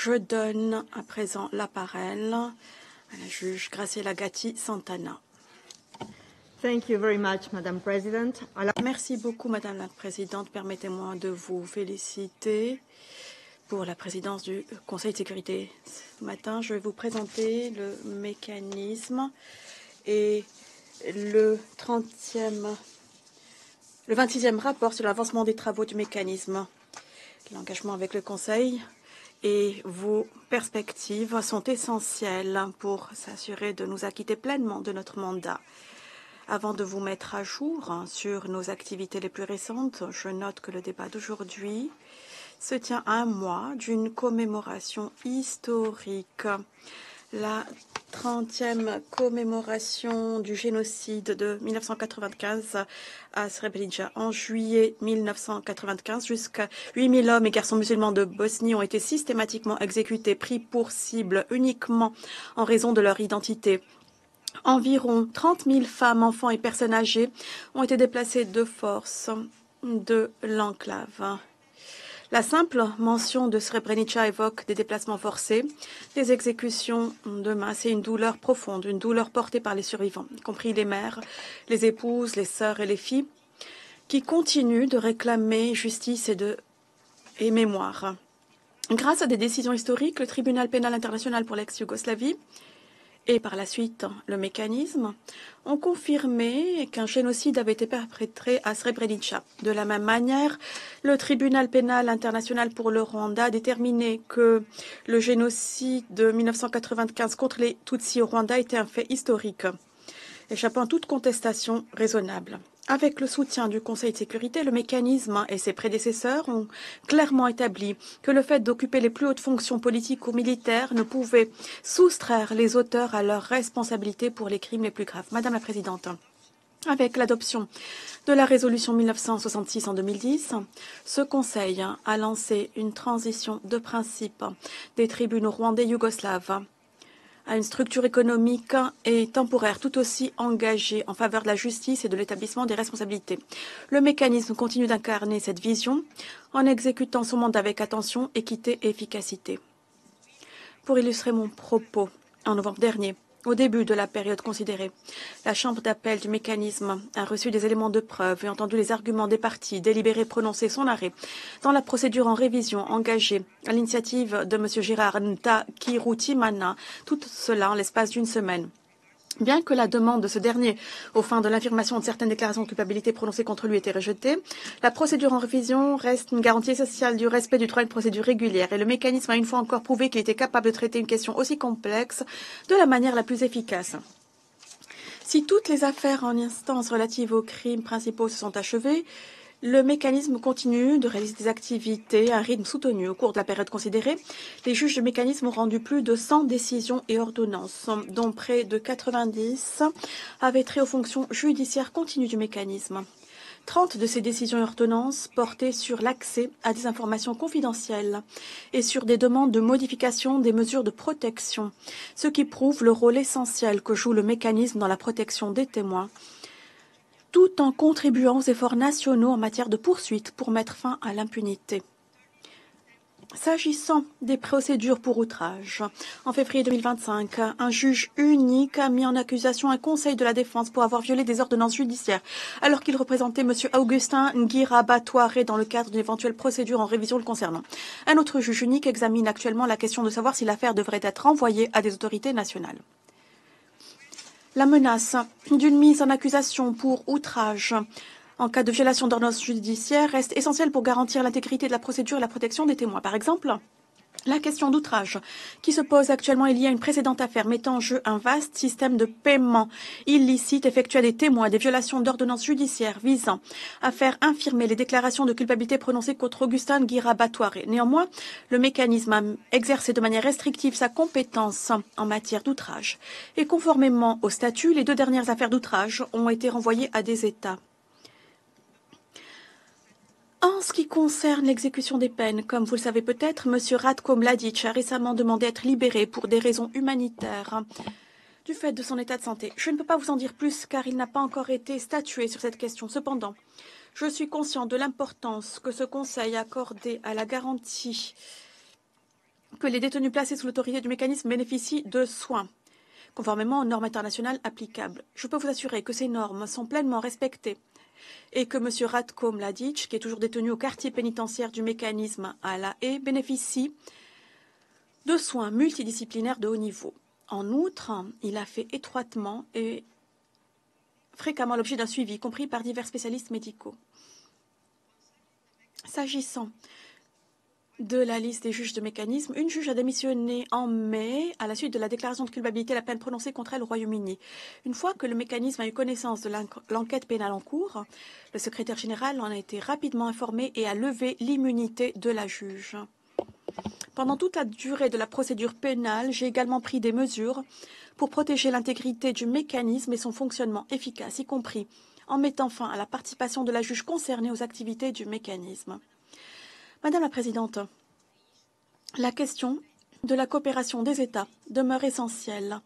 Je donne à présent la parole à la juge Graciela Gatti Santana. Thank you very much, Madam President. Merci beaucoup, Madame la Présidente. Permettez-moi de vous féliciter pour la présidence du Conseil de sécurité. Ce matin, je vais vous présenter le mécanisme et le 26e rapport sur l'avancement des travaux du mécanisme. L'engagement avec le Conseil et vos perspectives sont essentielles pour s'assurer de nous acquitter pleinement de notre mandat. Avant de vous mettre à jour sur nos activités les plus récentes, je note que le débat d'aujourd'hui se tient à un mois d'une commémoration historique. La 30e commémoration du génocide de 1995 à Srebrenica. En juillet 1995, jusqu'à 8000 hommes et garçons musulmans de Bosnie ont été systématiquement exécutés, pris pour cible uniquement en raison de leur identité. Environ 30 000 femmes, enfants et personnes âgées ont été déplacées de force de l'enclave. La simple mention de Srebrenica évoque des déplacements forcés, des exécutions de masse et une douleur profonde, une douleur portée par les survivants, y compris les mères, les épouses, les sœurs et les filles, qui continuent de réclamer justice et mémoire. Grâce à des décisions historiques, le tribunal pénal international pour l'ex-Yougoslavie et par la suite le mécanisme ont confirmé qu'un génocide avait été perpétré à Srebrenica. De la même manière, le tribunal pénal international pour le Rwanda a déterminé que le génocide de 1995 contre les Tutsis au Rwanda était un fait historique, échappant à toute contestation raisonnable. Avec le soutien du Conseil de sécurité, le mécanisme et ses prédécesseurs ont clairement établi que le fait d'occuper les plus hautes fonctions politiques ou militaires ne pouvait soustraire les auteurs à leurs responsabilités pour les crimes les plus graves. Madame la Présidente, avec l'adoption de la résolution 1966 en 2010, ce Conseil a lancé une transition de principe des tribunaux rwandais yougoslaves à une structure économique et temporaire tout aussi engagée en faveur de la justice et de l'établissement des responsabilités. Le mécanisme continue d'incarner cette vision en exécutant son mandat avec attention, équité et efficacité. Pour illustrer mon propos, en novembre dernier, au début de la période considérée, la Chambre d'appel du mécanisme a reçu des éléments de preuve et entendu les arguments des parties, délibéré, prononcer son arrêt dans la procédure en révision engagée à l'initiative de M. Gérard Ntakirutimana, tout cela en l'espace d'une semaine. Bien que la demande de ce dernier, aux fins de l'affirmation de certaines déclarations de culpabilité prononcées contre lui, ait été rejetée, la procédure en révision reste une garantie essentielle du respect du droit à une procédure régulière et le mécanisme a une fois encore prouvé qu'il était capable de traiter une question aussi complexe de la manière la plus efficace. Si toutes les affaires en instance relatives aux crimes principaux se sont achevées, le mécanisme continue de réaliser des activités à un rythme soutenu. Au cours de la période considérée, les juges du mécanisme ont rendu plus de 100 décisions et ordonnances, dont près de 90 avaient trait aux fonctions judiciaires continues du mécanisme. 30 de ces décisions et ordonnances portaient sur l'accès à des informations confidentielles et sur des demandes de modification des mesures de protection, ce qui prouve le rôle essentiel que joue le mécanisme dans la protection des témoins, tout en contribuant aux efforts nationaux en matière de poursuite pour mettre fin à l'impunité. S'agissant des procédures pour outrage, en février 2025, un juge unique a mis en accusation un conseil de la défense pour avoir violé des ordonnances judiciaires, alors qu'il représentait M. Augustin Ngirabatware dans le cadre d'une éventuelle procédure en révision le concernant. Un autre juge unique examine actuellement la question de savoir si l'affaire devrait être renvoyée à des autorités nationales. La menace d'une mise en accusation pour outrage en cas de violation d'ordonnance judiciaire reste essentielle pour garantir l'intégrité de la procédure et la protection des témoins. Par exemple, la question d'outrage qui se pose actuellement est liée à une précédente affaire mettant en jeu un vaste système de paiement illicite effectué à des témoins, des violations d'ordonnances judiciaires visant à faire infirmer les déclarations de culpabilité prononcées contre Augustin Ngirabatware. Néanmoins, le mécanisme a exercé de manière restrictive sa compétence en matière d'outrage. Et conformément au statut, les deux dernières affaires d'outrage ont été renvoyées à des États. En ce qui concerne l'exécution des peines, comme vous le savez peut-être, M. Ratko Mladic a récemment demandé à être libéré pour des raisons humanitaires du fait de son état de santé. Je ne peux pas vous en dire plus car il n'a pas encore été statué sur cette question. Cependant, je suis conscient de l'importance que ce Conseil a accordée à la garantie que les détenus placés sous l'autorité du mécanisme bénéficient de soins, conformément aux normes internationales applicables. Je peux vous assurer que ces normes sont pleinement respectées et que M. Ratko Mladic, qui est toujours détenu au quartier pénitentiaire du mécanisme à La Haye, bénéficie de soins multidisciplinaires de haut niveau. En outre, il a fait étroitement et fréquemment l'objet d'un suivi, compris par divers spécialistes médicaux. S'agissant de la liste des juges de mécanisme, une juge a démissionné en mai à la suite de la déclaration de culpabilité de la peine prononcée contre elle au Royaume-Uni. Une fois que le mécanisme a eu connaissance de l'enquête pénale en cours, le secrétaire général en a été rapidement informé et a levé l'immunité de la juge. Pendant toute la durée de la procédure pénale, j'ai également pris des mesures pour protéger l'intégrité du mécanisme et son fonctionnement efficace, y compris en mettant fin à la participation de la juge concernée aux activités du mécanisme. Madame la Présidente, la question de la coopération des États demeure essentielle,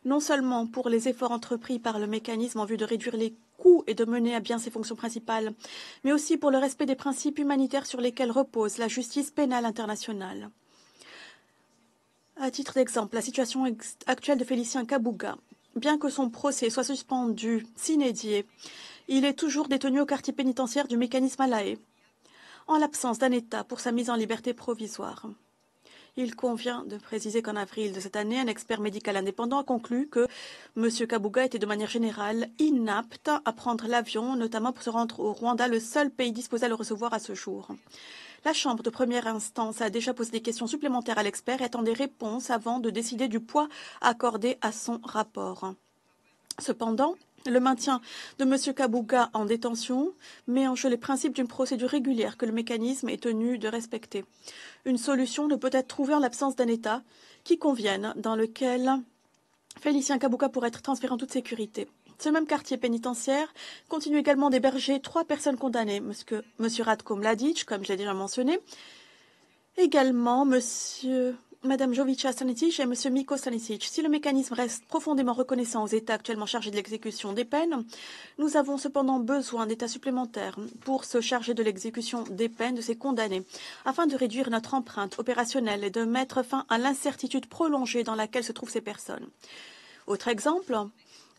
non seulement pour les efforts entrepris par le mécanisme en vue de réduire les coûts et de mener à bien ses fonctions principales, mais aussi pour le respect des principes humanitaires sur lesquels repose la justice pénale internationale. À titre d'exemple, la situation actuelle de Félicien Kabuga. Bien que son procès soit suspendu sine die, il est toujours détenu au quartier pénitentiaire du mécanisme à La Haye, en l'absence d'un État pour sa mise en liberté provisoire. Il convient de préciser qu'en avril de cette année, un expert médical indépendant a conclu que M. Kabuga était de manière générale inapte à prendre l'avion, notamment pour se rendre au Rwanda, le seul pays disposé à le recevoir à ce jour. La Chambre de première instance a déjà posé des questions supplémentaires à l'expert et attend des réponses avant de décider du poids accordé à son rapport. Cependant, le maintien de M. Kabuga en détention met en jeu les principes d'une procédure régulière que le mécanisme est tenu de respecter. Une solution ne peut être trouvée en l'absence d'un État qui convienne, dans lequel Félicien Kabuga pourrait être transféré en toute sécurité. Ce même quartier pénitentiaire continue également d'héberger 3 personnes condamnées, M. Ratko Mladic, comme j'ai déjà mentionné, également Mme Jovica Stanisic et M. Miko Stanisic. Si le mécanisme reste profondément reconnaissant aux États actuellement chargés de l'exécution des peines, nous avons cependant besoin d'États supplémentaires pour se charger de l'exécution des peines de ces condamnés, afin de réduire notre empreinte opérationnelle et de mettre fin à l'incertitude prolongée dans laquelle se trouvent ces personnes. Autre exemple,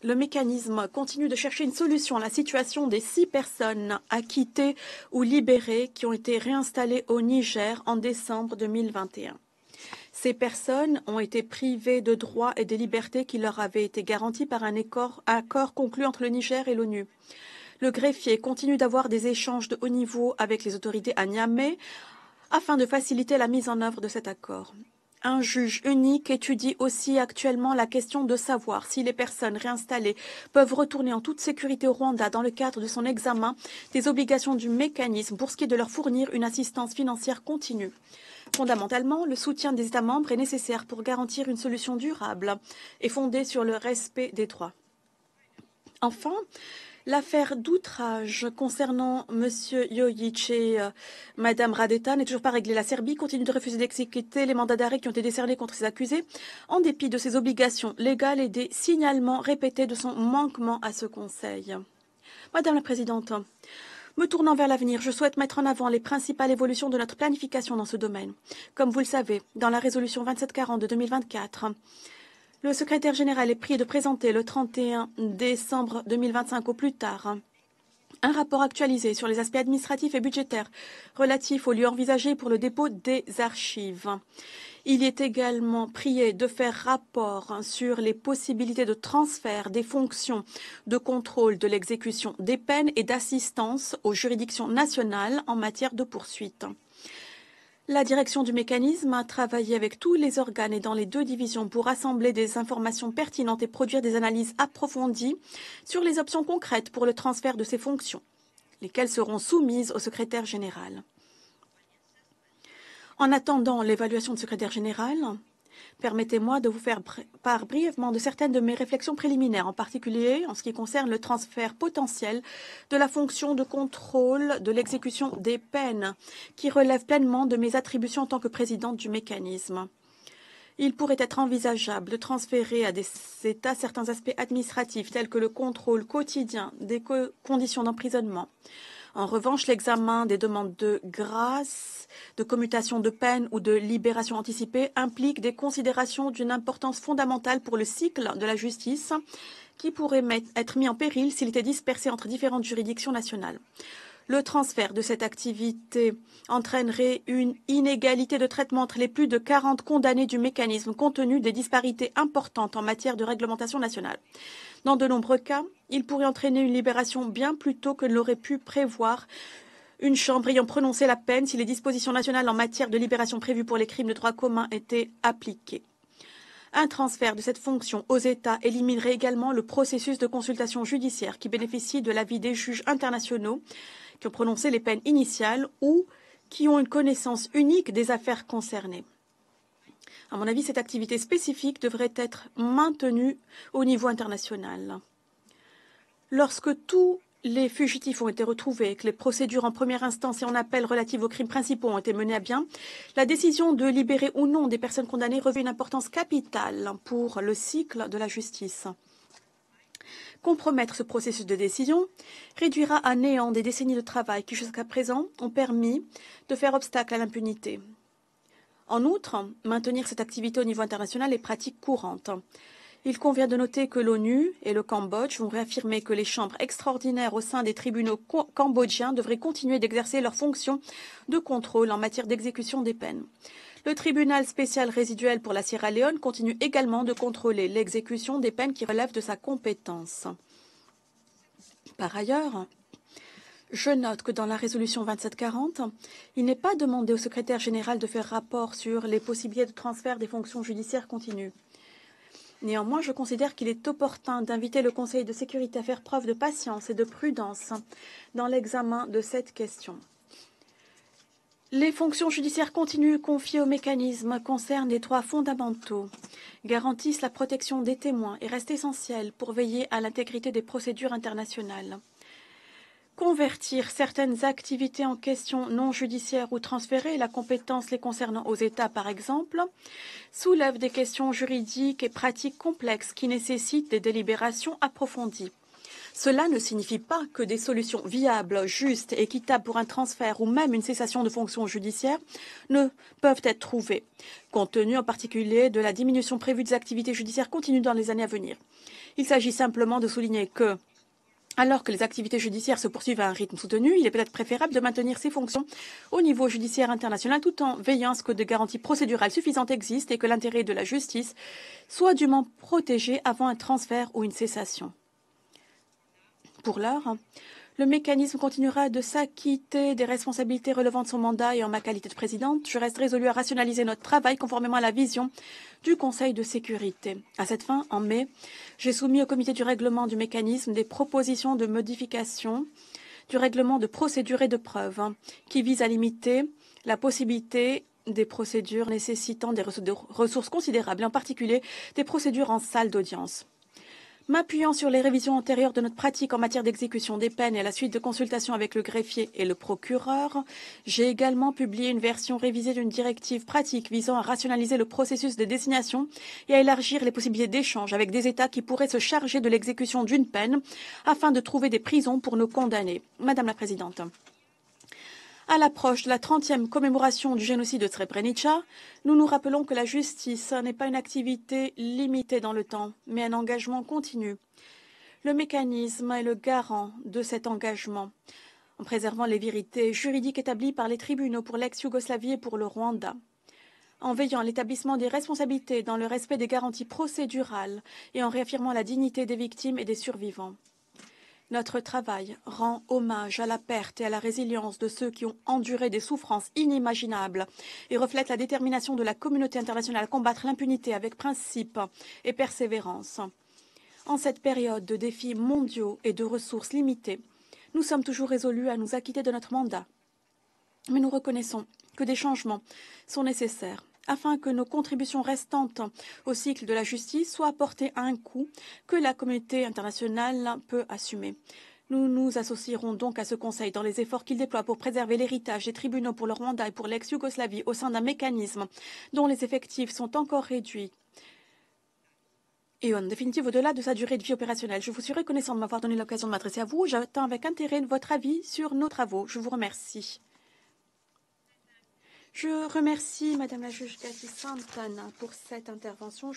le mécanisme continue de chercher une solution à la situation des 6 personnes acquittées ou libérées qui ont été réinstallées au Niger en décembre 2021. Ces personnes ont été privées de droits et des libertés qui leur avaient été garantis par un accord conclu entre le Niger et l'ONU. Le greffier continue d'avoir des échanges de haut niveau avec les autorités à Niamey afin de faciliter la mise en œuvre de cet accord. Un juge unique étudie aussi actuellement la question de savoir si les personnes réinstallées peuvent retourner en toute sécurité au Rwanda dans le cadre de son examen des obligations du mécanisme pour ce qui est de leur fournir une assistance financière continue. Fondamentalement, le soutien des États membres est nécessaire pour garantir une solution durable et fondée sur le respect des droits. Enfin, l'affaire d'outrage concernant M. Jojic et Mme Radeta n'est toujours pas réglée. La Serbie continue de refuser d'exécuter les mandats d'arrêt qui ont été décernés contre ses accusés, en dépit de ses obligations légales et des signalements répétés de son manquement à ce Conseil. Madame la Présidente, me tournant vers l'avenir, je souhaite mettre en avant les principales évolutions de notre planification dans ce domaine. Comme vous le savez, dans la résolution 2740 de 2024, le secrétaire général est prié de présenter le 31 décembre 2025 au plus tard un rapport actualisé sur les aspects administratifs et budgétaires relatifs aux lieux envisagés pour le dépôt des archives. Il est également prié de faire rapport sur les possibilités de transfert des fonctions de contrôle de l'exécution des peines et d'assistance aux juridictions nationales en matière de poursuite. La direction du mécanisme a travaillé avec tous les organes et dans les 2 divisions pour rassembler des informations pertinentes et produire des analyses approfondies sur les options concrètes pour le transfert de ces fonctions, lesquelles seront soumises au secrétaire général. En attendant l'évaluation du secrétaire général, permettez-moi de vous faire part brièvement de certaines de mes réflexions préliminaires, en particulier en ce qui concerne le transfert potentiel de la fonction de contrôle de l'exécution des peines, qui relève pleinement de mes attributions en tant que présidente du mécanisme. Il pourrait être envisageable de transférer à des États certains aspects administratifs tels que le contrôle quotidien des conditions d'emprisonnement, En revanche, l'examen des demandes de grâce, de commutation de peine ou de libération anticipée implique des considérations d'une importance fondamentale pour le cycle de la justice qui pourrait être mis en péril s'il était dispersé entre différentes juridictions nationales. Le transfert de cette activité entraînerait une inégalité de traitement entre les plus de 40 condamnés du mécanisme compte tenu des disparités importantes en matière de réglementation nationale. Dans de nombreux cas, il pourrait entraîner une libération bien plus tôt que ne l'aurait pu prévoir une chambre ayant prononcé la peine si les dispositions nationales en matière de libération prévues pour les crimes de droit commun étaient appliquées. Un transfert de cette fonction aux États éliminerait également le processus de consultation judiciaire qui bénéficie de l'avis des juges internationaux qui ont prononcé les peines initiales ou qui ont une connaissance unique des affaires concernées. À mon avis, cette activité spécifique devrait être maintenue au niveau international. Lorsque tous les fugitifs ont été retrouvés, que les procédures en première instance et en appel relatives aux crimes principaux ont été menées à bien, la décision de libérer ou non des personnes condamnées revêt une importance capitale pour le cycle de la justice. Compromettre ce processus de décision réduira à néant des décennies de travail qui, jusqu'à présent, ont permis de faire obstacle à l'impunité. En outre, maintenir cette activité au niveau international est pratique courante. Il convient de noter que l'ONU et le Cambodge vont réaffirmer que les chambres extraordinaires au sein des tribunaux cambodgiens devraient continuer d'exercer leurs fonctions de contrôle en matière d'exécution des peines. Le tribunal spécial résiduel pour la Sierra Leone continue également de contrôler l'exécution des peines qui relèvent de sa compétence. Par ailleurs, je note que dans la résolution 2740, il n'est pas demandé au secrétaire général de faire rapport sur les possibilités de transfert des fonctions judiciaires continues. Néanmoins, je considère qu'il est opportun d'inviter le Conseil de sécurité à faire preuve de patience et de prudence dans l'examen de cette question. Les fonctions judiciaires continues confiées au mécanisme concernent les droits fondamentaux, garantissent la protection des témoins et restent essentielles pour veiller à l'intégrité des procédures internationales. Convertir certaines activités en questions non judiciaires ou transférer la compétence les concernant aux États, par exemple, soulève des questions juridiques et pratiques complexes qui nécessitent des délibérations approfondies. Cela ne signifie pas que des solutions viables, justes et équitables pour un transfert ou même une cessation de fonctions judiciaires ne peuvent être trouvées, compte tenu en particulier de la diminution prévue des activités judiciaires continues dans les années à venir. Il s'agit simplement de souligner que, alors que les activités judiciaires se poursuivent à un rythme soutenu, il est peut-être préférable de maintenir ces fonctions au niveau judiciaire international tout en veillant à ce que des garanties procédurales suffisantes existent et que l'intérêt de la justice soit dûment protégé avant un transfert ou une cessation. Pour l'heure, le mécanisme continuera de s'acquitter des responsabilités relevant de son mandat et en ma qualité de présidente, je reste résolue à rationaliser notre travail conformément à la vision du Conseil de sécurité. À cette fin, en mai, j'ai soumis au comité du règlement du mécanisme des propositions de modification du règlement de procédure et de preuve qui visent à limiter la possibilité des procédures nécessitant des ressources considérables, et en particulier des procédures en salle d'audience. M'appuyant sur les révisions antérieures de notre pratique en matière d'exécution des peines et à la suite de consultations avec le greffier et le procureur, j'ai également publié une version révisée d'une directive pratique visant à rationaliser le processus de désignation et à élargir les possibilités d'échange avec des États qui pourraient se charger de l'exécution d'une peine afin de trouver des prisons pour nos condamnés. Madame la Présidente. À l'approche de la 30e commémoration du génocide de Srebrenica, nous nous rappelons que la justice n'est pas une activité limitée dans le temps, mais un engagement continu. Le mécanisme est le garant de cet engagement, en préservant les vérités juridiques établies par les tribunaux pour l'ex-Yougoslavie et pour le Rwanda, en veillant à l'établissement des responsabilités dans le respect des garanties procédurales et en réaffirmant la dignité des victimes et des survivants. Notre travail rend hommage à la perte et à la résilience de ceux qui ont enduré des souffrances inimaginables et reflète la détermination de la communauté internationale à combattre l'impunité avec principe et persévérance. En cette période de défis mondiaux et de ressources limitées, nous sommes toujours résolus à nous acquitter de notre mandat. Mais nous reconnaissons que des changements sont nécessaires afin que nos contributions restantes au cycle de la justice soient apportées à un coût que la communauté internationale peut assumer. Nous nous associerons donc à ce Conseil dans les efforts qu'il déploie pour préserver l'héritage des tribunaux pour le Rwanda et pour l'ex-Yougoslavie au sein d'un mécanisme dont les effectifs sont encore réduits et en définitive au-delà de sa durée de vie opérationnelle. Je vous suis reconnaissant de m'avoir donné l'occasion de m'adresser à vous. J'attends avec intérêt votre avis sur nos travaux. Je vous remercie. Je remercie Madame la juge Cathy Stanton pour cette intervention.